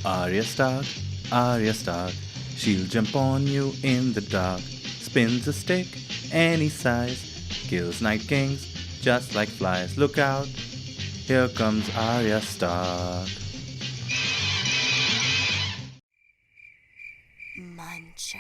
Arya Stark, Arya Stark, she'll jump on you in the dark, spins a stick any size, kills Night Kings just like flies. Look out, here comes Arya Stark. Muncher.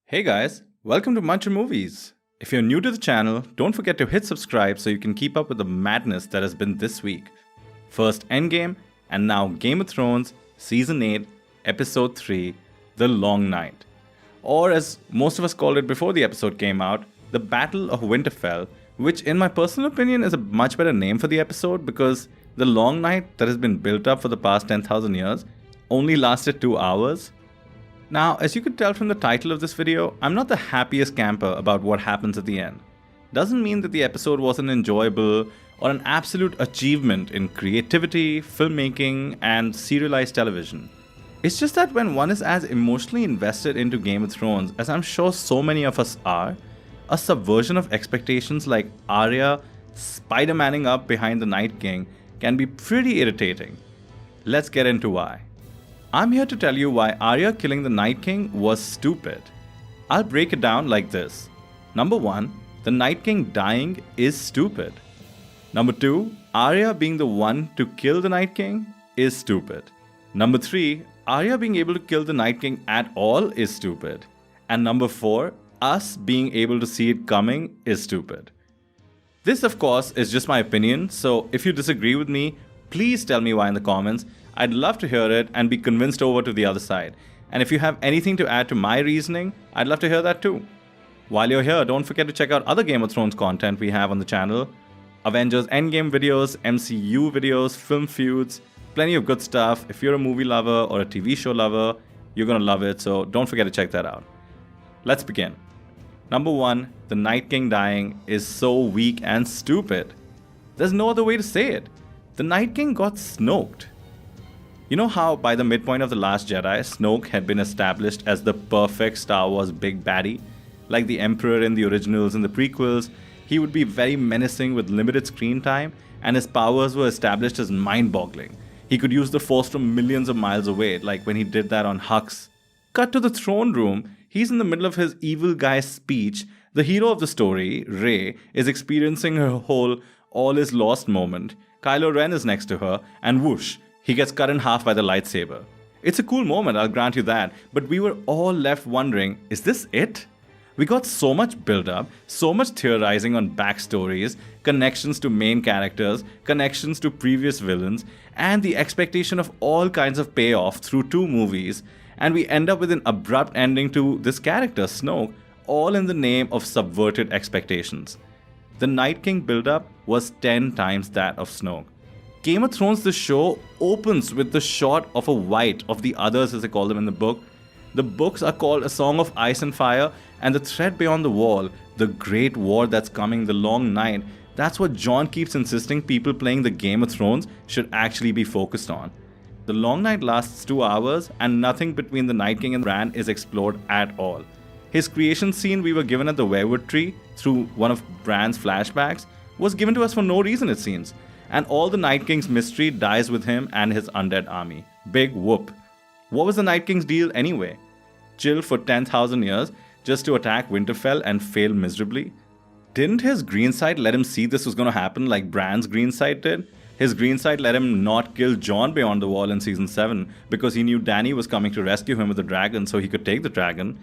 Hey guys, welcome to Muncher Movies. If you're new to the channel, don't forget to hit subscribe so you can keep up with the madness that has been this week. First Endgame, and now Game of Thrones, Season 8, Episode 3, The Long Night. Or as most of us called it before the episode came out, The Battle of Winterfell, which in my personal opinion is a much better name for the episode because the long night that has been built up for the past 10,000 years only lasted 2 hours. Now, as you could tell from the title of this video, I'm not the happiest camper about what happens at the end. Doesn't mean that the episode wasn't enjoyable or an absolute achievement in creativity, filmmaking, and serialized television. It's just that when one is as emotionally invested into Game of Thrones as I'm sure so many of us are, a subversion of expectations like Arya Spider-Manning up behind the Night King can be pretty irritating. Let's get into why. I'm here to tell you why Arya killing the Night King was stupid. I'll break it down like this. Number 1, the Night King dying is stupid. Number 2, Arya being the one to kill the Night King is stupid. Number 3, Arya being able to kill the Night King at all is stupid. And number 4, us being able to see it coming is stupid. This, of course, is just my opinion, so if you disagree with me, please tell me why in the comments. I'd love to hear it and be convinced over to the other side. And if you have anything to add to my reasoning, I'd love to hear that too. While you're here, don't forget to check out other Game of Thrones content we have on the channel. Avengers Endgame videos, MCU videos, film feuds, plenty of good stuff. If you're a movie lover or a TV show lover, you're gonna love it, so don't forget to check that out. Let's begin. Number 1, the Night King dying is so weak and stupid. There's no other way to say it. The Night King got Snoked. You know how by the midpoint of The Last Jedi, Snoke had been established as the perfect Star Wars big baddie? Like the Emperor in the originals and the prequels, he would be very menacing with limited screen time, and his powers were established as mind-boggling. He could use the Force from millions of miles away, like when he did that on Hux. Cut to the throne room, he's in the middle of his evil guy speech. The hero of the story, Rey, is experiencing her whole all is lost moment. Kylo Ren is next to her, and whoosh, he gets cut in half by the lightsaber. It's a cool moment, I'll grant you that, but we were all left wondering, is this it? We got so much build-up, so much theorizing on backstories, connections to main characters, connections to previous villains, and the expectation of all kinds of payoff through 2 movies, and we end up with an abrupt ending to this character, Snoke, all in the name of subverted expectations. The Night King build-up was 10 times that of Snoke. Game of Thrones, the show, opens with the shot of a white of the others as they call them in the book. The books are called A Song of Ice and Fire, and The Thread Beyond the Wall, the great war that's coming, the long night, that's what Jon keeps insisting people playing the Game of Thrones should actually be focused on. The long night lasts 2 hours, and nothing between the Night King and Bran is explored at all. His creation scene we were given at the Weirwood Tree through one of Bran's flashbacks was given to us for no reason, it seems. And all the Night King's mystery dies with him and his undead army. Big whoop. What was the Night King's deal anyway? Chill for 10,000 years just to attack Winterfell and fail miserably? Didn't his green side let him see this was going to happen like Bran's green side did? His green side let him not kill Jon beyond the wall in season 7 because he knew Dany was coming to rescue him with the dragon so he could take the dragon.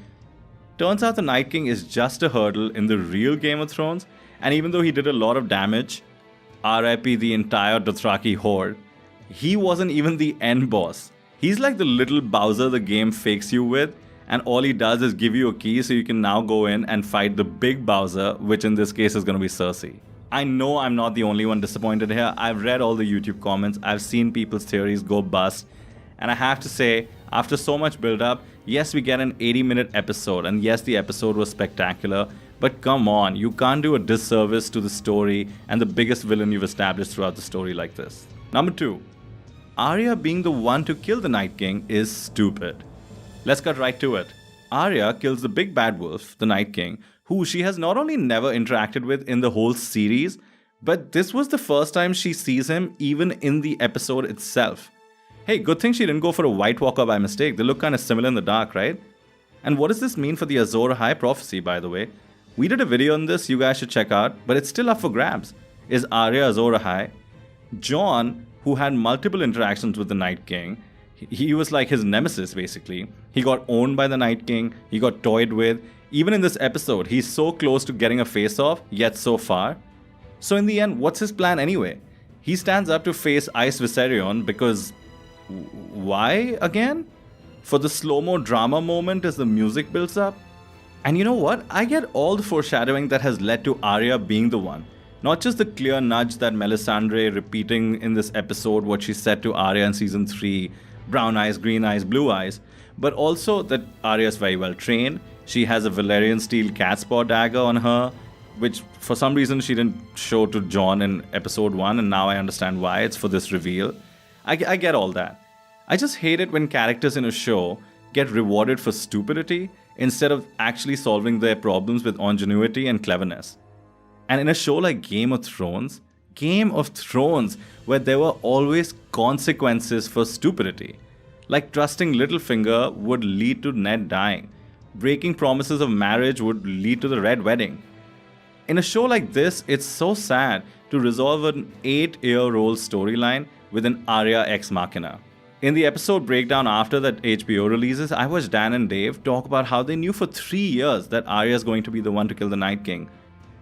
Turns out the Night King is just a hurdle in the real Game of Thrones, and even though he did a lot of damage, RIP the entire Dothraki horde, he wasn't even the end boss. He's like the little Bowser the game fakes you with, and all he does is give you a key so you can now go in and fight the big Bowser, which in this case is going to be Cersei. I know I'm not the only one disappointed here. I've read all the YouTube comments, I've seen people's theories go bust, and I have to say, after so much build up, yes, we get an 80-minute episode, and yes, the episode was spectacular, but come on, you can't do a disservice to the story and the biggest villain you've established throughout the story like this. Number 2. Arya being the one to kill the Night King is stupid. Let's get right to it. Arya kills the big bad wolf, the Night King, who she has not only never interacted with in the whole series, but this was the first time she sees him even in the episode itself. Hey, good thing she didn't go for a White Walker by mistake. They look kind of similar in the dark, right? And what does this mean for the Azor Ahai prophecy, by the way? We did a video on this you guys should check out, but it's still up for grabs. Is Arya Azor Ahai? Jon, who had multiple interactions with the Night King, he was like his nemesis, basically. He got owned by the Night King, he got toyed with. Even in this episode, he's so close to getting a face-off, yet so far. So in the end, what's his plan anyway? He stands up to face Ice Viserion because... why again? For the slow-mo drama moment as the music builds up? And you know what? I get all the foreshadowing that has led to Arya being the one. Not just the clear nudge that Melisandre repeating in this episode what she said to Arya in season 3, brown eyes, green eyes, blue eyes, but also that Arya is very well trained. She has a Valyrian steel cat's paw dagger on her, which for some reason she didn't show to Jon in episode 1, and now I understand why. It's for this reveal. I get all that. I just hate it when characters in a show get rewarded for stupidity instead of actually solving their problems with ingenuity and cleverness. And in a show like Game of Thrones, where there were always consequences for stupidity, like trusting Littlefinger would lead to Ned dying, breaking promises of marriage would lead to the Red Wedding. In a show like this, it's so sad to resolve an 8-year-old storyline with an Arya ex machina. In the episode breakdown after that HBO releases, I watched Dan and Dave talk about how they knew for 3 years that Arya is going to be the one to kill the Night King.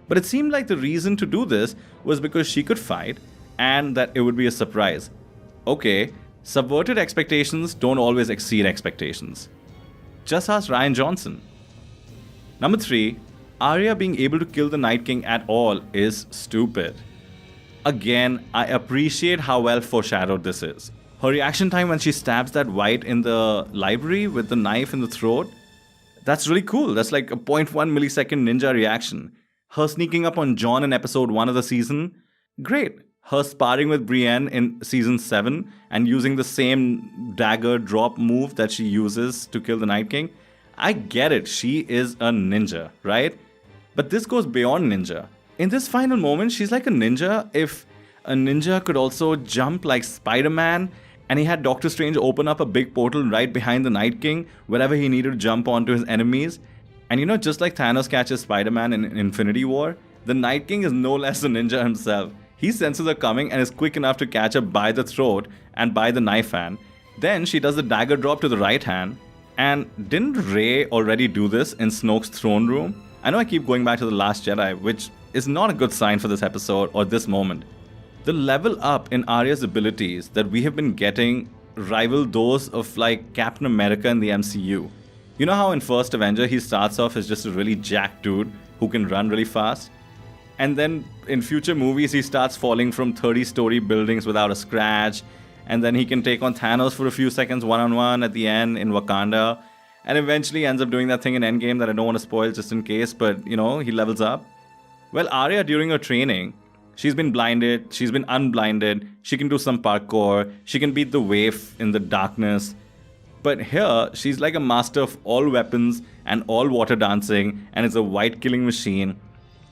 But it seemed like the reason to do this was because she could fight and that it would be a surprise. Okay, subverted expectations don't always exceed expectations. Just ask Rian Johnson. Number 3, Arya being able to kill the Night King at all is stupid. Again, I appreciate how well foreshadowed this is. Her reaction time when she stabs that white in the library with the knife in the throat, that's really cool. That's like a 0.1 millisecond ninja reaction. Her sneaking up on Jon in episode 1 of the season, great. Her sparring with Brienne in season 7 and using the same dagger drop move that she uses to kill the Night King, I get it, she is a ninja, right? But this goes beyond ninja. In this final moment, she's like a ninja if a ninja could also jump like Spider-Man and he had Doctor Strange open up a big portal right behind the Night King wherever he needed to jump onto his enemies. And you know, just like Thanos catches Spider-Man in Infinity War, the Night King is no less a ninja himself. He senses her coming and is quick enough to catch her by the throat and by the knife hand. Then she does the dagger drop to the right hand. And didn't Rey already do this in Snoke's throne room? I know I keep going back to The Last Jedi, which is not a good sign for this episode or this moment. The level up in Arya's abilities that we have been getting rival those of like Captain America in the MCU. You know how in First Avenger he starts off as just a really jacked dude who can run really fast? And then in future movies he starts falling from 30-story buildings without a scratch, and then he can take on Thanos for a few seconds one-on-one at the end in Wakanda, and eventually ends up doing that thing in Endgame that I don't want to spoil just in case, but you know, he levels up. Well, Arya during her training, she's been blinded, she's been unblinded, she can do some parkour, she can beat the wave in the darkness. But here, she's like a master of all weapons and all water dancing, and is a white killing machine.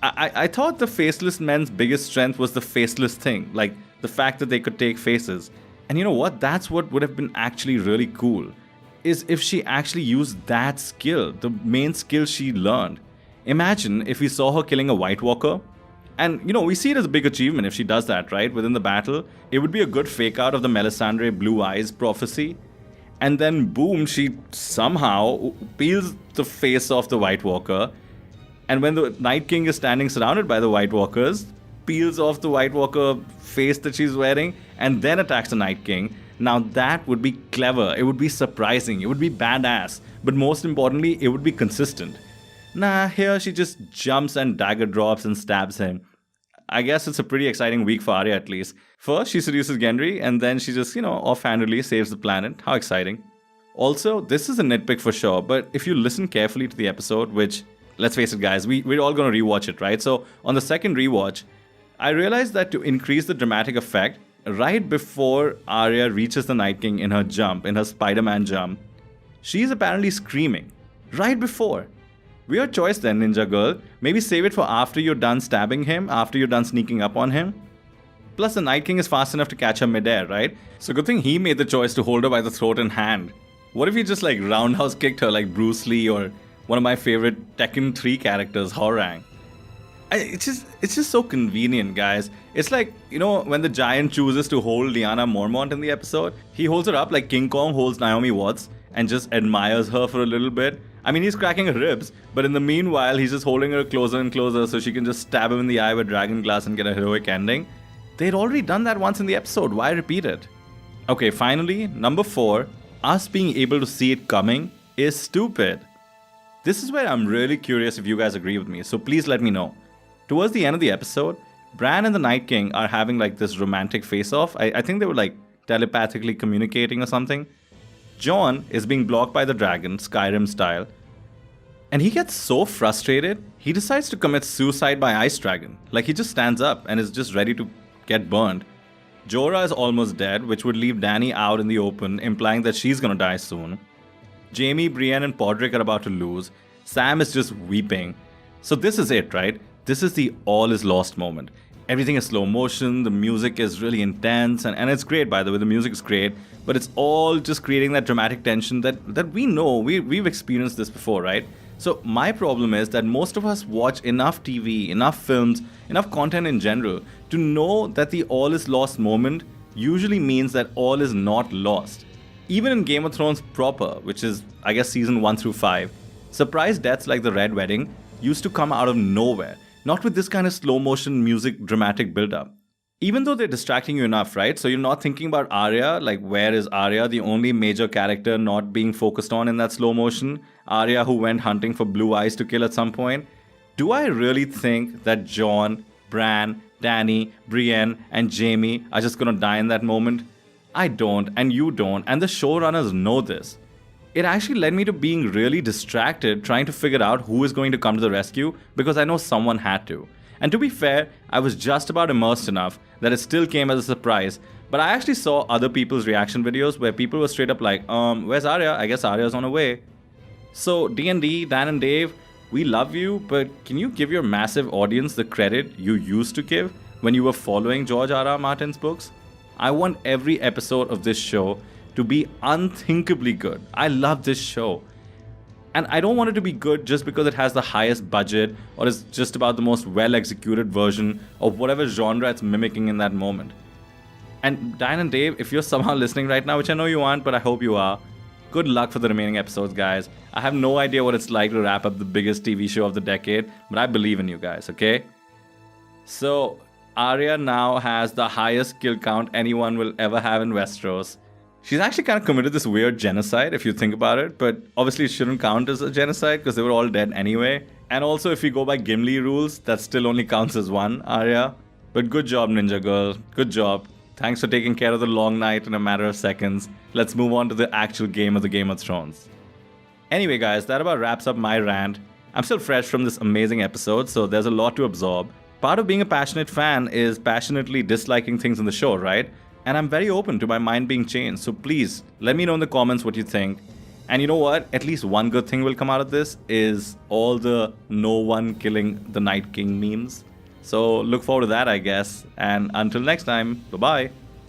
I thought the faceless men's biggest strength was the faceless thing, like the fact that they could take faces. And you know what? That's what would have been actually really cool, is if she actually used that skill, the main skill she learned. Imagine if we saw her killing a White Walker. And, you know, we see it as a big achievement if she does that, right? Within the battle. It would be a good fake out of the Melisandre Blue Eyes prophecy. And then, boom, she somehow peels the face off the White Walker. And when the Night King is standing surrounded by the White Walkers, peels off the White Walker face that she's wearing and then attacks the Night King. Now that would be clever. It would be surprising. It would be badass. But most importantly, it would be consistent. Nah, here she just jumps and dagger drops and stabs him. I guess it's a pretty exciting week for Arya at least. First, she seduces Gendry, and then she just, offhandedly saves the planet. How exciting. Also, this is a nitpick for sure, but if you listen carefully to the episode, which, let's face it guys, we're all going to rewatch it, right? So, on the second rewatch, I realized that to increase the dramatic effect, right before Arya reaches the Night King in her jump, in her Spider-Man jump, she's apparently screaming. Right before. Weird choice then, Ninja Girl. Maybe save it for after you're done stabbing him, after you're done sneaking up on him. Plus, the Night King is fast enough to catch her midair, right? So good thing he made the choice to hold her by the throat and hand. What if he just like roundhouse kicked her like Bruce Lee or one of my favorite Tekken 3 characters, Horang? It's just so convenient, guys. It's like, when the giant chooses to hold Lyanna Mormont in the episode, he holds her up like King Kong holds Naomi Watts and just admires her for a little bit. I mean, he's cracking her ribs, but in the meanwhile, he's just holding her closer and closer so she can just stab him in the eye with Dragon Glass and get a heroic ending. They'd already done that once in the episode. Why repeat it? Okay, finally, number 4, us being able to see it coming is stupid. This is where I'm really curious if you guys agree with me, so please let me know. Towards the end of the episode, Bran and the Night King are having like this romantic face-off. I think they were like telepathically communicating or something. Jon is being blocked by the dragon, Skyrim style. And he gets so frustrated, he decides to commit suicide by Ice Dragon. Like he just stands up and is just ready to get burned. Jorah is almost dead, which would leave Dany out in the open, implying that she's gonna die soon. Jaime, Brienne, and Podrick are about to lose. Sam is just weeping. So this is it, right? This is the all is lost moment. Everything is slow motion, the music is really intense, and it's great, by the way, the music is great, but it's all just creating that dramatic tension that we know, we've experienced this before, right? So my problem is that most of us watch enough TV, enough films, enough content in general to know that the all is lost moment usually means that all is not lost. Even in Game of Thrones proper, which is, I guess, season 1 through 5, surprise deaths like the Red Wedding used to come out of nowhere. Not with this kind of slow motion music dramatic build up. Even though they're distracting you enough, right? So you're not thinking about Arya, like where is Arya, the only major character not being focused on in that slow motion? Arya who went hunting for blue eyes to kill at some point. Do I really think that Jon, Bran, Dany, Brienne, and Jaime are just gonna die in that moment? I don't, and you don't, and the showrunners know this. It actually led me to being really distracted trying to figure out who is going to come to the rescue because I know someone had to. And to be fair, I was just about immersed enough that it still came as a surprise, but I actually saw other people's reaction videos where people were straight up like, where's Arya? I guess Arya's on her way. So D&D, Dan and Dave, we love you, but can you give your massive audience the credit you used to give when you were following George R.R. Martin's books? I want every episode of this show to be unthinkably good. I love this show. And I don't want it to be good just because it has the highest budget or is just about the most well-executed version of whatever genre it's mimicking in that moment. And Dan and Dave, if you're somehow listening right now, which I know you aren't, but I hope you are, good luck for the remaining episodes, guys. I have no idea what it's like to wrap up the biggest TV show of the decade, but I believe in you guys, okay? So, Arya now has the highest kill count anyone will ever have in Westeros. She's actually kind of committed this weird genocide if you think about it, but obviously it shouldn't count as a genocide because they were all dead anyway. And also if you go by Gimli rules, that still only counts as one, Arya. But good job, Ninja Girl. Good job. Thanks for taking care of the long night in a matter of seconds. Let's move on to the actual game of the Game of Thrones. Anyway guys, that about wraps up my rant. I'm still fresh from this amazing episode, so there's a lot to absorb. Part of being a passionate fan is passionately disliking things in the show, right? And I'm very open to my mind being changed, so please let me know in the comments what you think. And you know what? At least one good thing will come out of this is all the no one killing the Night King memes. So look forward to that, I guess. And until next time, bye-bye.